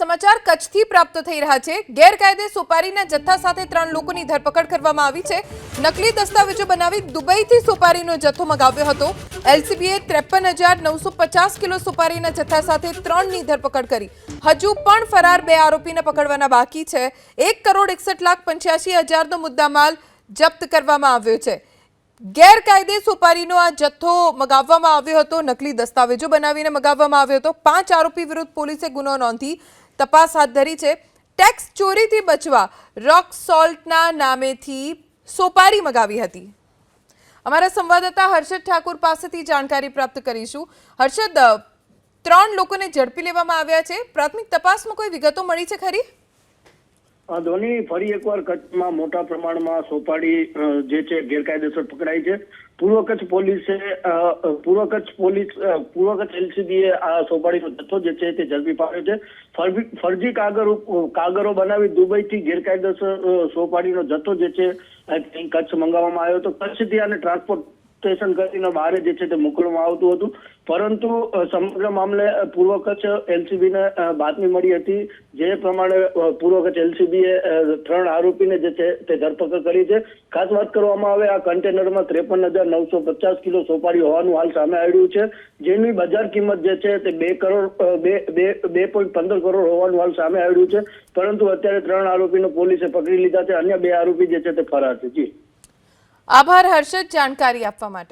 સમાચાર કચ્છથી પ્રાપ્ત થઈ રહ્યા છે। ગેરકાયદે સોપારીના જથ્થા સાથે 3 લોકોની ધરપકડ કરવામાં આવી છે। નકલી દસ્તાવેજો બનાવી દુબઈથી સોપારીનો જથ્થો મંગાવ્યો હતો। એલસીબીએ 53,950 કિલો સોપારીના જથ્થા સાથે 3ની ધરપકડ કરી। હજુ પણ ફરાર 2 આરોપીને પકડવાના બાકી છે। 1,61,85,000નો મુદ્દામાલ જપ્ત કરવામાં આવ્યો છે। ગેરકાયદે સોપારીનો આ જથ્થો મંગાવવામાં આવ્યો હતો। નકલી દસ્તાવેજો બનાવીને મંગાવવામાં આવ્યો હતો। 5 આરોપી વિરુદ્ધ પોલીસે ગુનો નોંધી तपास हाथ धरी है। टेक्स चोरी थी बचवा रॉक सॉल्टना नामेथी सोपारी मंगावी हती। अमारा संवाददाता हर्षद ठाकुर पासेथी जानकारी प्राप्त करीशुं। हर्षद, 3 लोकोने झड़पी लेवामां आव्या छे। प्राथमिक तपासमां कोई विगतो मळी छे खरी? ધોની ફરી એકવાર કચ્છમાં મોટા પ્રમાણમાં સોપારી જે છે ગેરકાયદેસર પકડાઈ છે। પૂર્વ કચ્છ એલસીબીએ આ સોપારીનો જથ્થો જે છે તે ઝડપી પાડ્યો છે। ફરજી કાગરો બનાવી દુબઈથી ગેરકાયદેસર સોપારીનો જથ્થો જે છે કચ્છ મંગાવવામાં આવ્યો હતો। કચ્છથી આને ટ્રાન્સપોર્ટેશન કરીને બહાર જે છે તે મોકલવામાં આવતું હતું, પરંતુ સમગ્ર મામલે પૂર્વ કચ્છ એલસીબીને બાતમી મળી હતી, જે પ્રમાણે પૂર્વ કચ્છ એલસીબીએ 3 આરોપીને જે છે તે ધરપકડ કરી છે। ખાસ વાત કરવામાં આવે આ કન્ટેનરમાં 53,950 કિલો સોપારી હોવાનું હાલ સામે આવ્યું છે, જેની બજાર કિંમત જે છે તે 2.15 કરોડ હોવાનું હાલ સામે આવ્યું છે, પરંતુ અત્યારે 3 આરોપીને પોલીસે પકડી લીધા છે। અન્ય 2 આરોપી જે છે તે ફરાર છે। જી આભાર હર્ષદ, જાણકારી આપવા માટે।